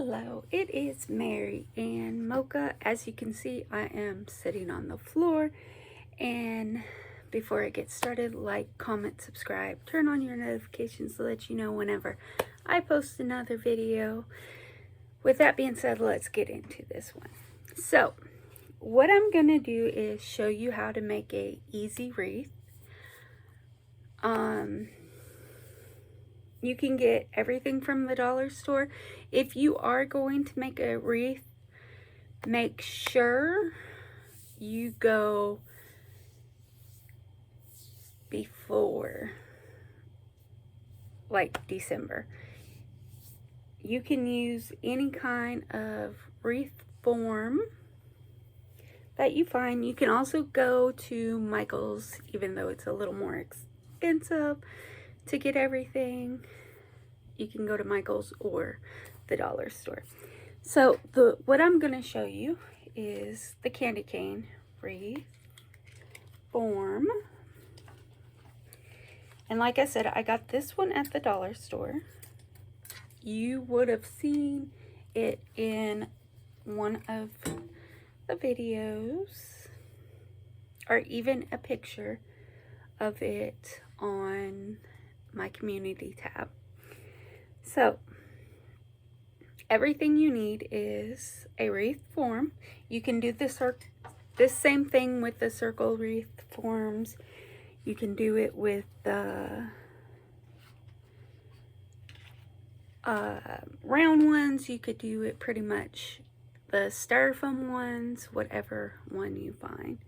Hello, it is Mary and Mocha. As you can see, I am sitting on the floor, and before I get started, like, comment, subscribe, turn on your notifications to let you know whenever I post another video. With that being said, let's get into this one. So what I'm gonna do is show you how to make a easy wreath. You can get everything from the dollar store. If you are going to make a wreath, make sure you go before, like, December. You can use any kind of wreath form that you find. You can also go to Michael's, even though it's a little more expensive to get everything. You can go to Michael's or the dollar store. So what I'm going to show you is the candy cane wreath form. And like I said, I got this one at the dollar store. You would have seen it in one of the videos, or even a picture of it on my community tab. So everything you need is a wreath form. You can do this same thing with the circle wreath forms. You can do it with the round ones. You could do it pretty much the styrofoam ones, whatever one you find.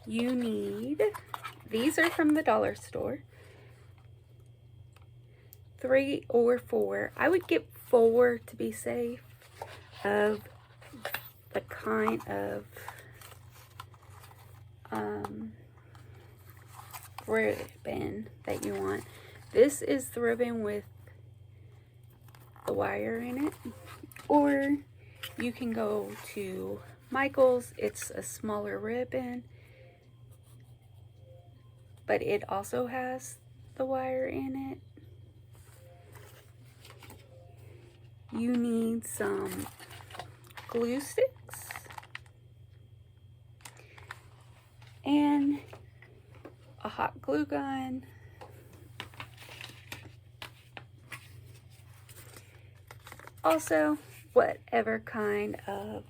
You need, these are from the dollar store, 3 or 4. I would get 4 to be safe, of the kind of ribbon that you want. This is the ribbon with the wire in it, or you can go to Michael's. It's a smaller ribbon, but it also has the wire in it. You need some glue sticks and a hot glue gun. Also, whatever kind of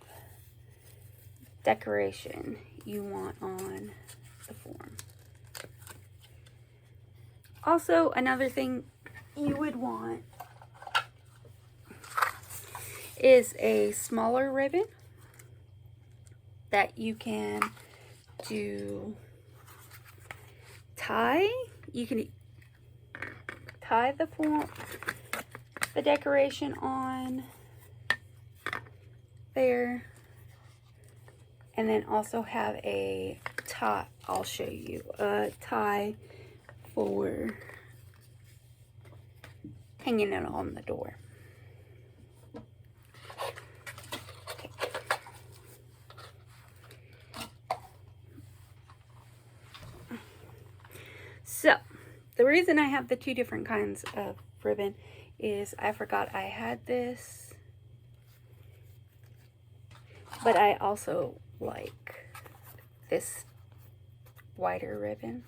decoration you want on the form. Also, another thing you would want is a smaller ribbon that you can do tie. You can tie the form, the decoration on there, and then also have a tie. I'll show you a tie for hanging it on the door. So the reason I have the 2 different kinds of ribbon is I forgot I had this, but I also like this wider ribbon.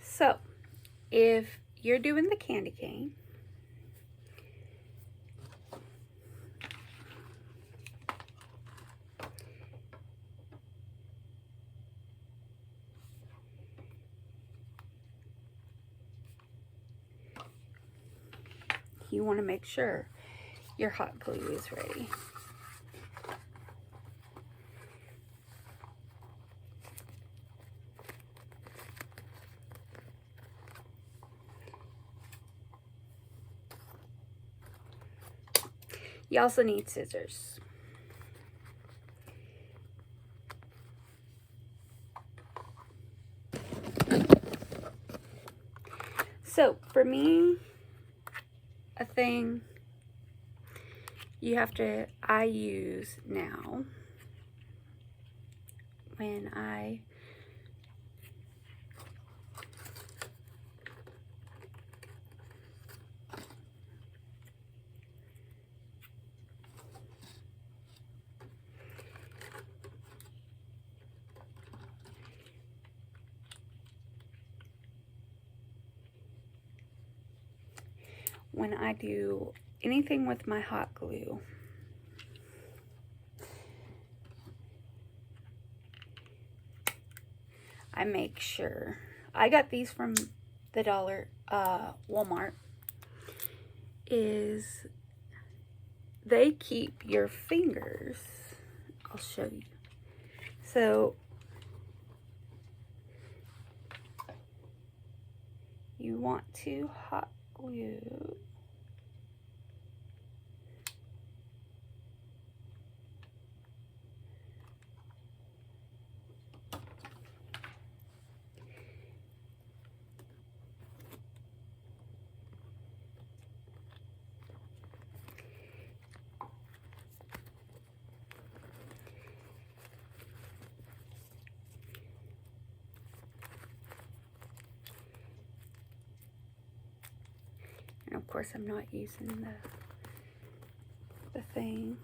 So if you're doing the candy cane, you want to make sure your hot glue is ready. You also need scissors. So for me, a thing I use now when I when I do anything with my hot glue, I make sure. I got these from the Walmart. Is they keep your fingers. I'll show you. So you want to hot glue and of course I'm not using the thing.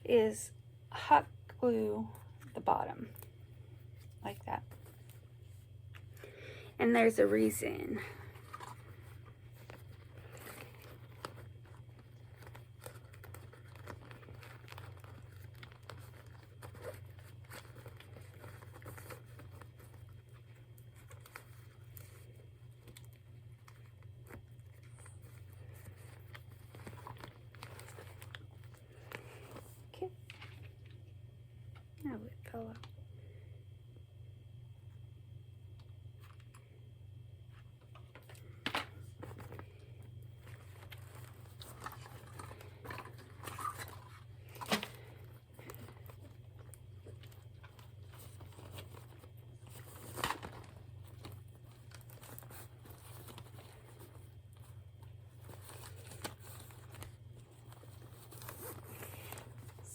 Is hot glue the bottom like that. And there's a reason. Okay. Now it fell out.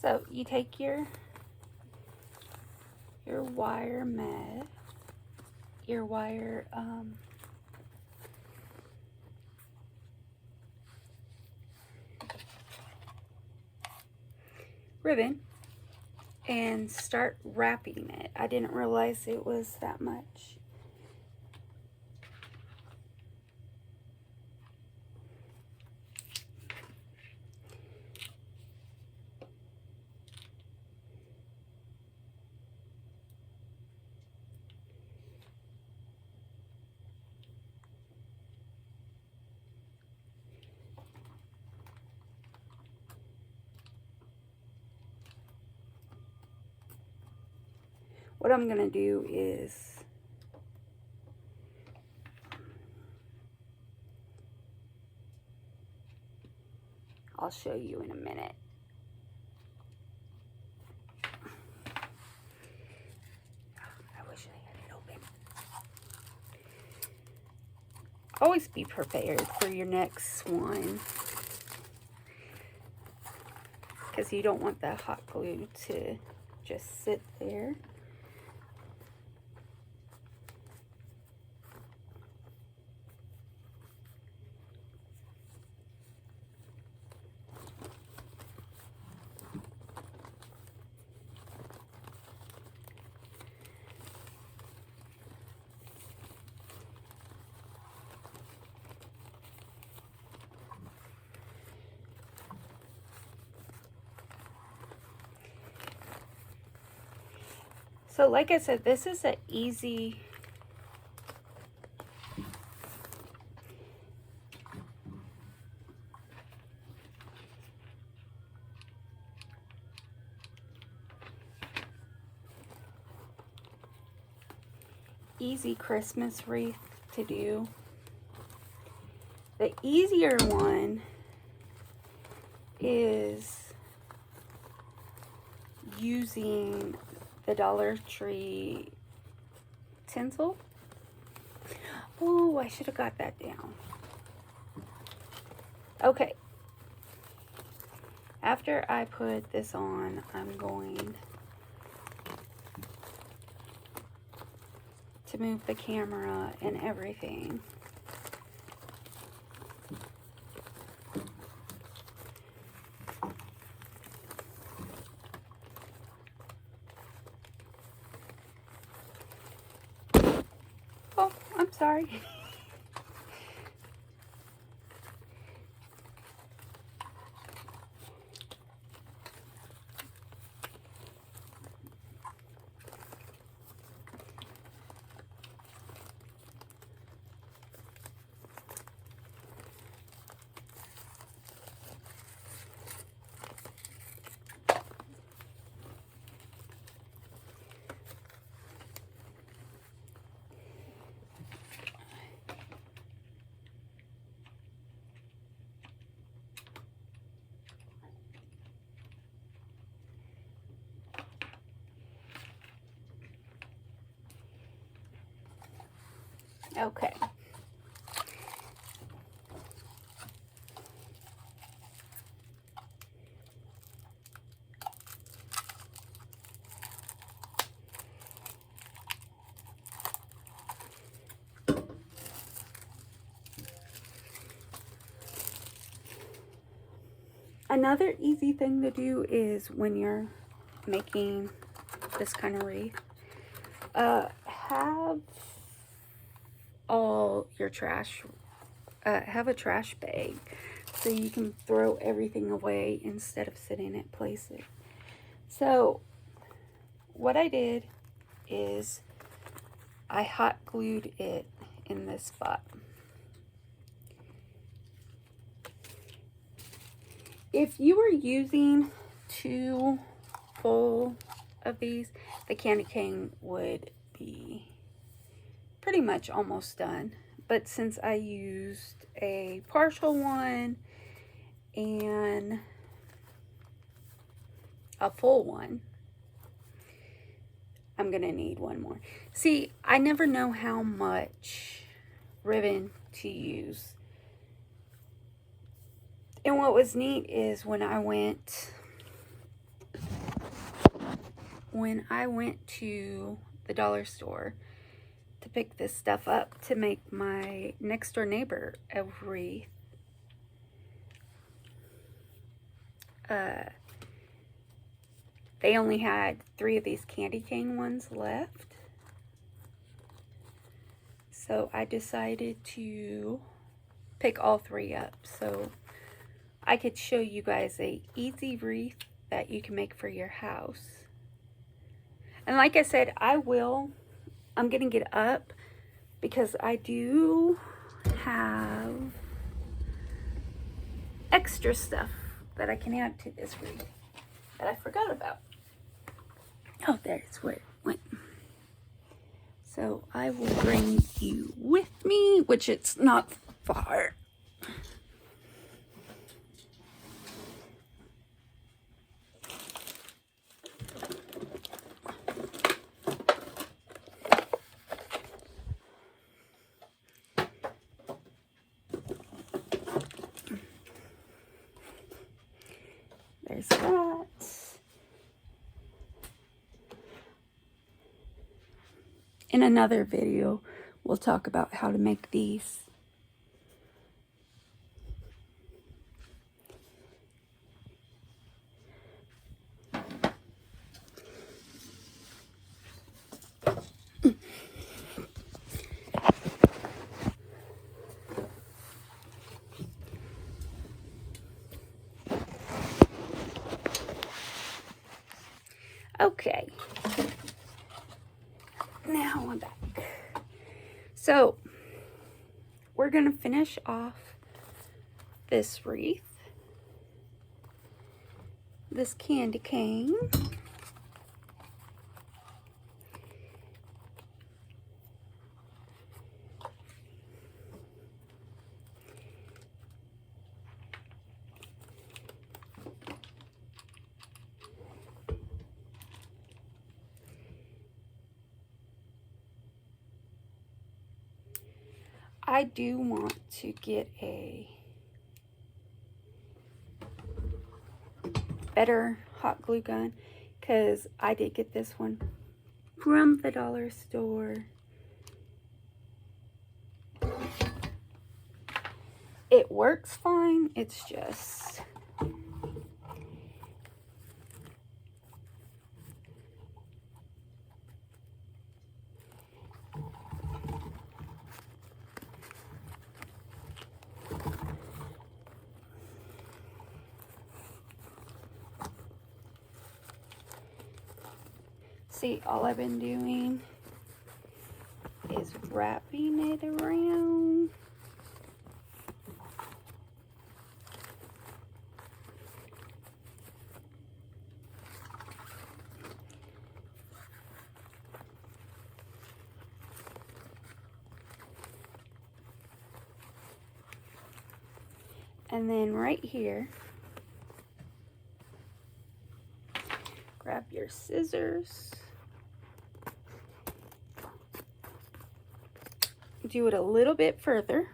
So you take your wire ribbon and start wrapping it. I didn't realize it was that much. What I'm gonna do is I'll show you in a minute. I wish I had it open. Always be prepared for your next one, because you don't want that hot glue to just sit there. So like I said, this is an easy Christmas wreath to do. The easier one is using the Dollar Tree tinsel. Oh, I should have got that down. Okay. After I put this on, I'm going to move the camera and everything. Oh, I'm sorry. Okay. Another easy thing to do is when you're making this kind of wreath, have all your trash, have a trash bag so you can throw everything away instead of sitting it, place it. So what I did is I hot glued it in this spot. If you were using 2 full of these, the candy cane would be pretty much almost done. But since I used a partial one and a full one, I'm gonna need one more. See, I never know how much ribbon to use. And what was neat is when I went to the dollar store to pick this stuff up to make my next door neighbor a wreath, they only had 3 of these candy cane ones left. So I decided to pick all 3 up so I could show you guys a easy wreath that you can make for your house. And like I said, I'm gonna get up because I do have extra stuff that I can add to this wreath that I forgot about. Oh, there's where it went. So I will bring you with me, which it's not far. There's that. In another video, we'll talk about how to make these. Okay, now I'm back. So we're gonna finish off this wreath, this candy cane. I do want to get a better hot glue gun because I did get this one from the dollar store it works fine. It's just see, all I've been doing is wrapping it around. And then right here, grab your scissors. Do it a little bit further.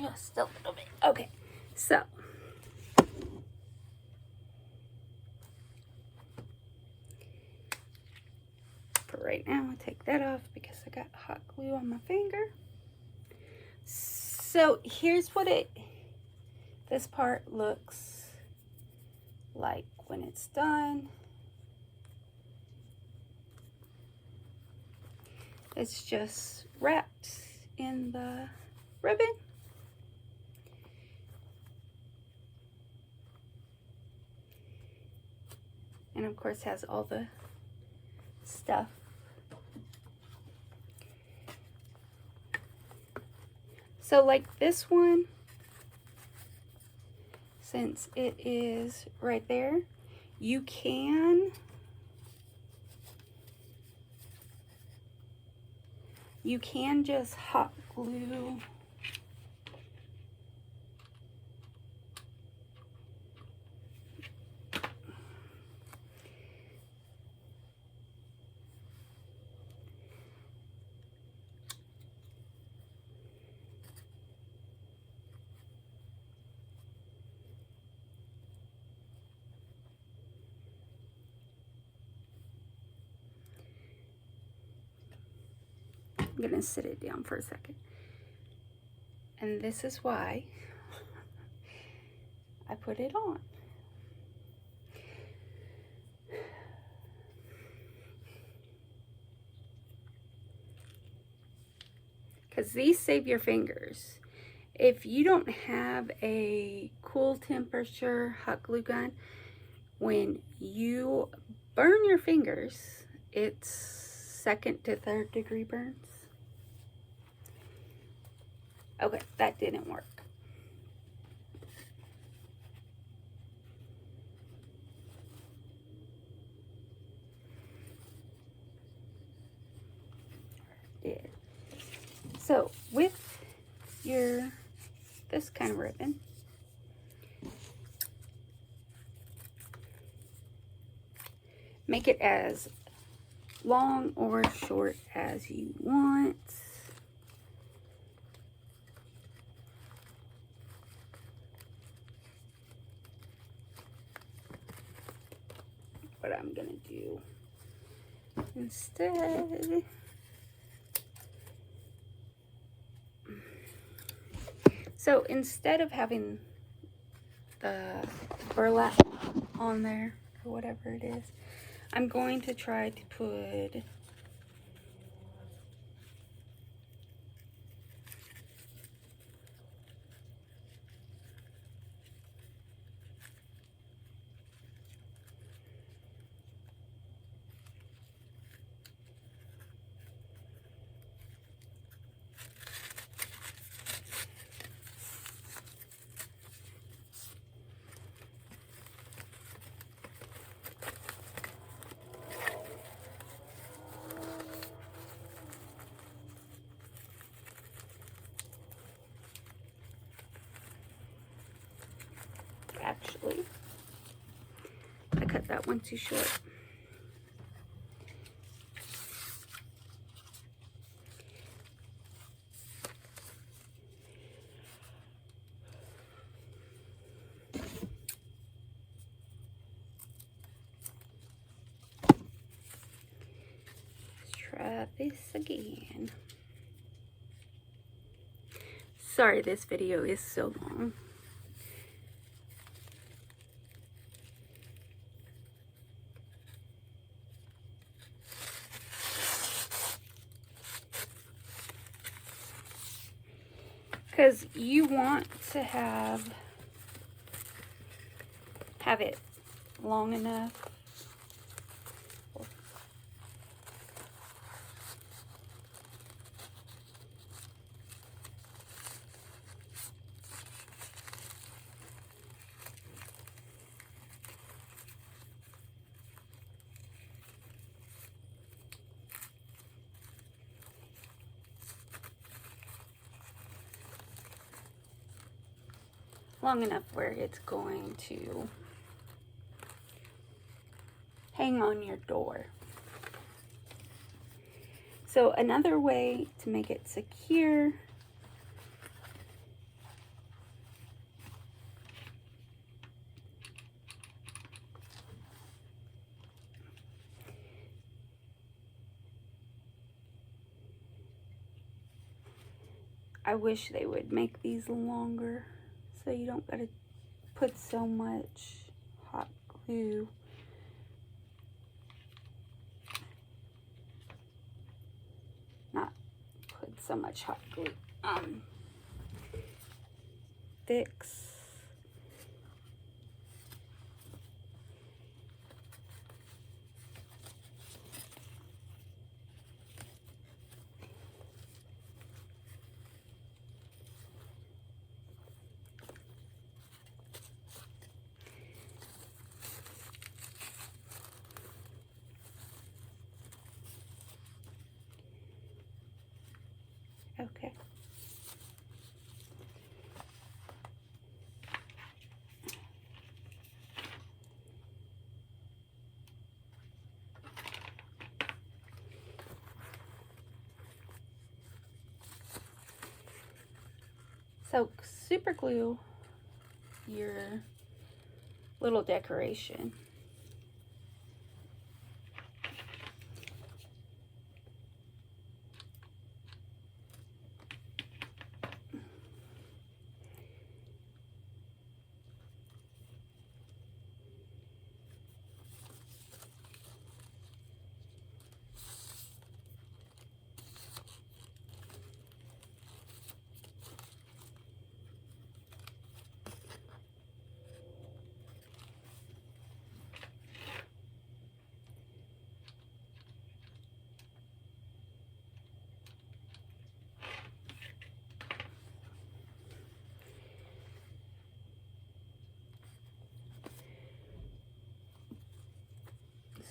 Just a little bit. Okay, so for right now, I'll take that off because I got hot glue on my finger. So here's what this part looks like when it's done. It's just wrapped in the ribbon. And of course has all the stuff. So like this one, since it is right there, you can just hot glue I'm gonna sit it down for a second. And this is why I put it on. Because these save your fingers. If you don't have a cool temperature hot glue gun, when you burn your fingers, it's 2nd to 3rd degree burns. Okay, that didn't work. Did. So with this kind of ribbon, make it as long or short as you want. What I'm gonna do instead, so instead of having the burlap on there or whatever it is, I'm going to try to put cut that one too short. Let's try this again. Sorry, this video is so long. Because you want to have it long enough. Long enough where it's going to hang on your door. So another way to make it secure I wish they would make these longer so you don't gotta put so much hot glue. Not put so much hot glue. Fix. Okay. So super glue your little decoration.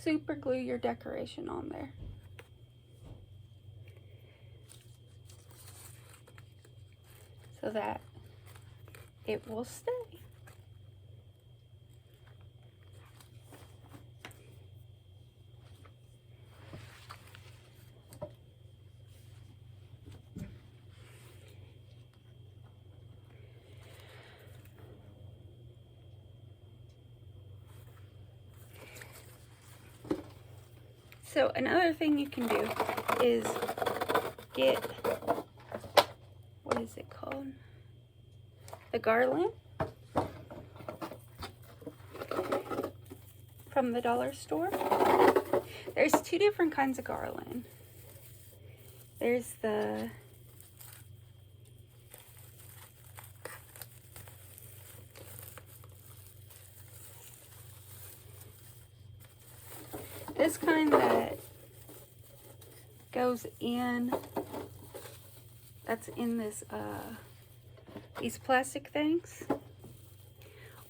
Super glue your decoration on there. So that it will stay. So another thing you can do is get, what is it called? The garland from the dollar store. There's two different kinds of garland. There's the this kind that goes in, that's in this these plastic things,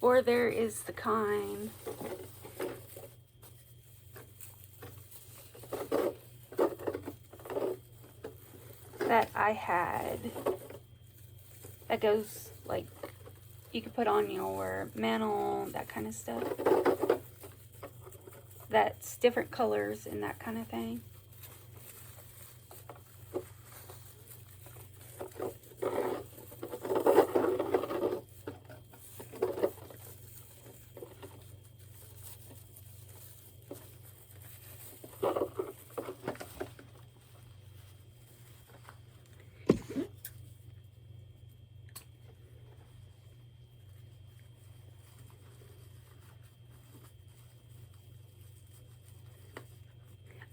or there is the kind that I had that goes, like, you could put on your mantle, that kind of stuff. that's different colors and that kind of thing.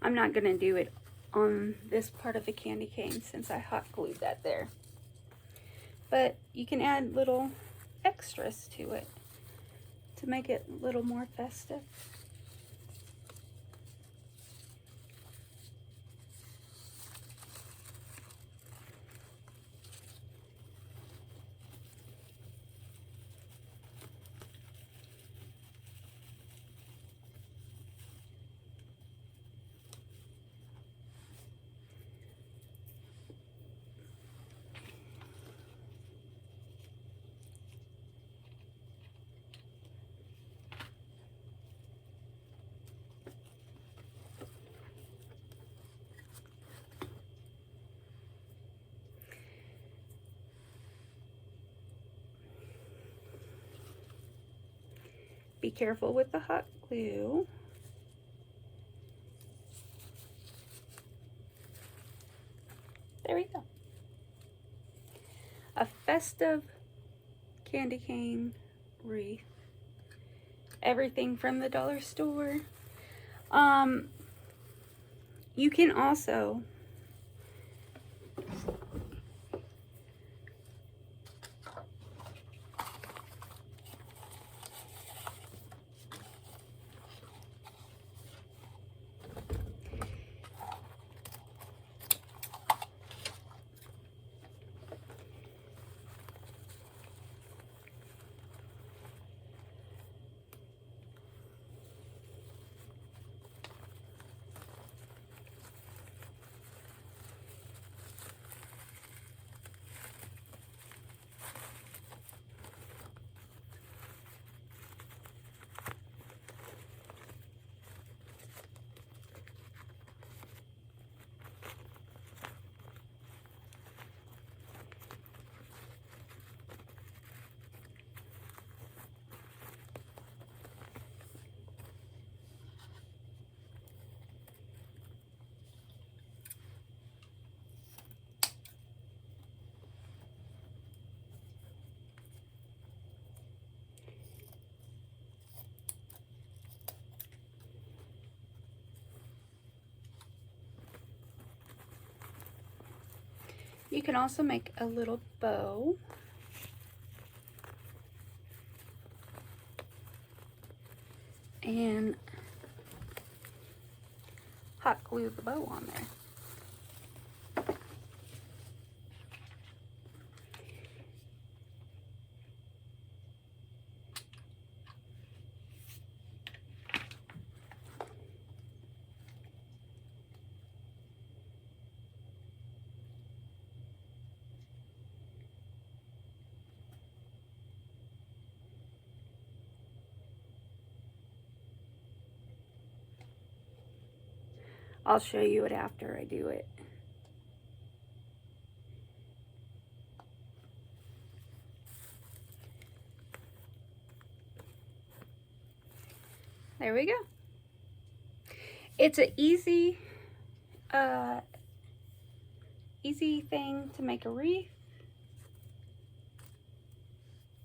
I'm not going to do it on this part of the candy cane since I hot glued that there. But you can add little extras to it to make it a little more festive. Be careful with the hot glue. There we go. A festive candy cane wreath. Everything from the dollar store. You can also make a little bow. And hot glue the bow on there. I'll show you it after I do it. There we go. It's an easy thing to make a wreath.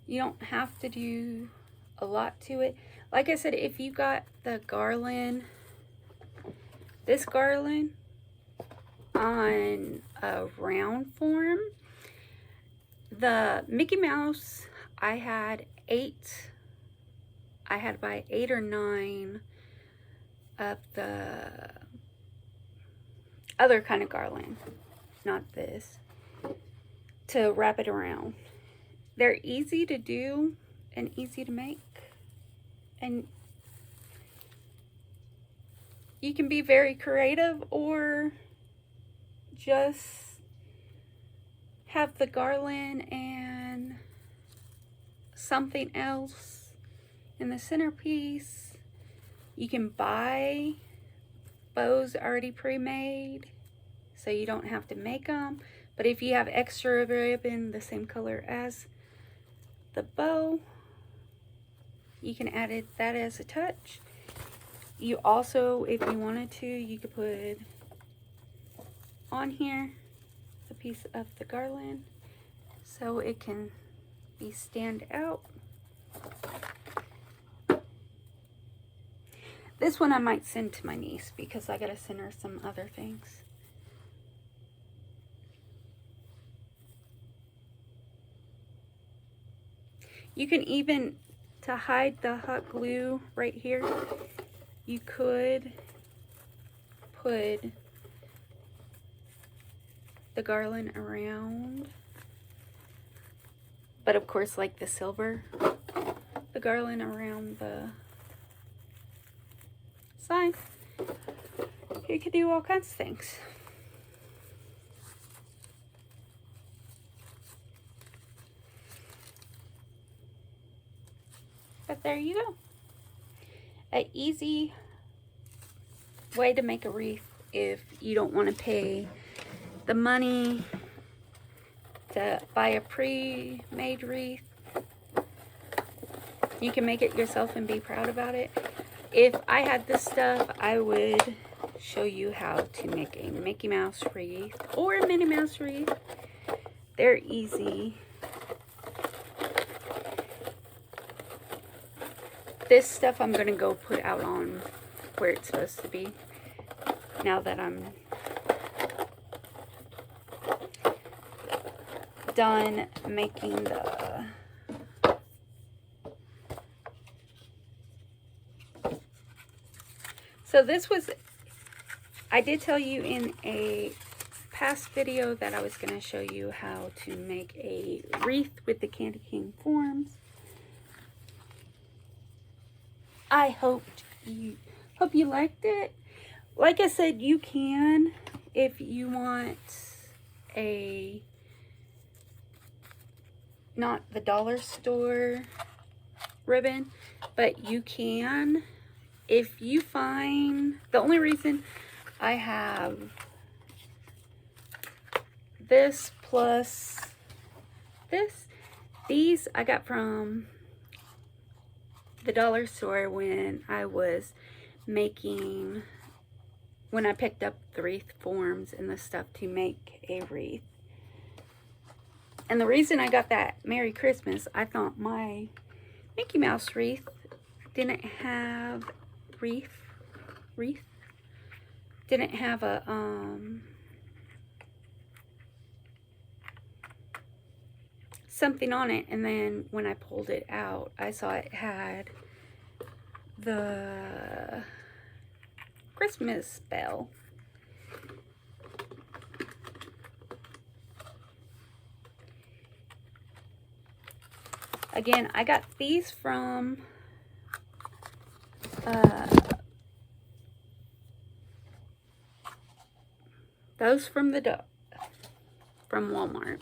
You don't have to do a lot to it. Like I said, if you got the garland, this garland on a round form, the Mickey Mouse, I had about 8 or 9 of the other kind of garland, not this, to wrap it around. They're easy to do and easy to make, and you can be very creative or just have the garland and something else in the centerpiece, You can buy bows already pre-made, so you don't have to make them. But if you have extra ribbon the same color as the bow, you can add that as a touch. You also, if you wanted to, you could put on here a piece of the garland so it can be stand out. This one I might send to my niece because I gotta send her some other things. You can even, to hide the hot glue right here, you could put the garland around, but of course, like the silver, the garland around the side. You could do all kinds of things. But there you go. An easy way to make a wreath if you don't want to pay the money to buy a pre-made wreath. You can make it yourself and be proud about it. If I had this stuff, I would show you how to make a Mickey Mouse wreath or a Minnie Mouse wreath. They're easy. This stuff I'm going to go put out on where it's supposed to be now that I'm done making the so this was, I did tell you in a past video that I was going to show you how to make a wreath with the candy cane forms. I hope you liked it. Like I said, you can, if you want a, not the dollar store ribbon, but you can, if you find, the only reason I have this plus this, these I got from the dollar store when I was making, when I picked up the wreath forms and the stuff to make a wreath. And the reason I got that Merry Christmas, I thought my Mickey Mouse wreath didn't have didn't have a something on it, and then when I pulled it out, I saw it had the Christmas bell. Again, I got these from those from from Walmart.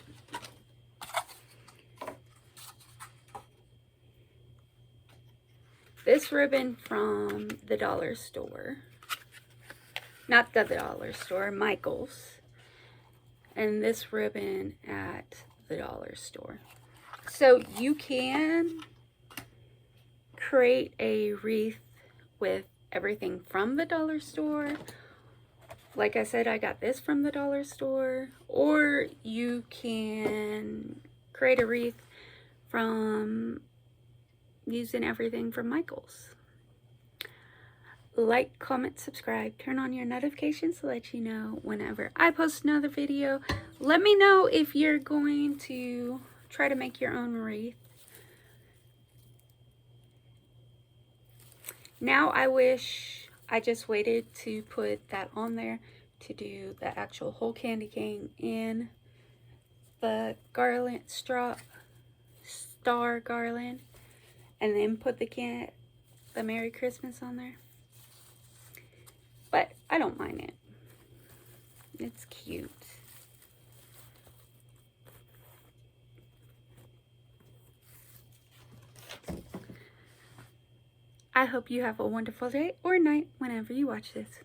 This ribbon from the dollar store. Not the dollar store, Michael's. And this ribbon at the dollar store. So you can create a wreath with everything from the dollar store. Like I said, I got this from the dollar store. Or you can create a wreath from using everything from Michael's. Like, comment, subscribe, turn on your notifications to let you know whenever I post another video. Let me know if you're going to try to make your own wreath. Now I wish I just waited to put that on there to do the actual whole candy cane in the garland, star garland, and then put the Merry Christmas on there. But I don't mind it. It's cute. I hope you have a wonderful day or night whenever you watch this.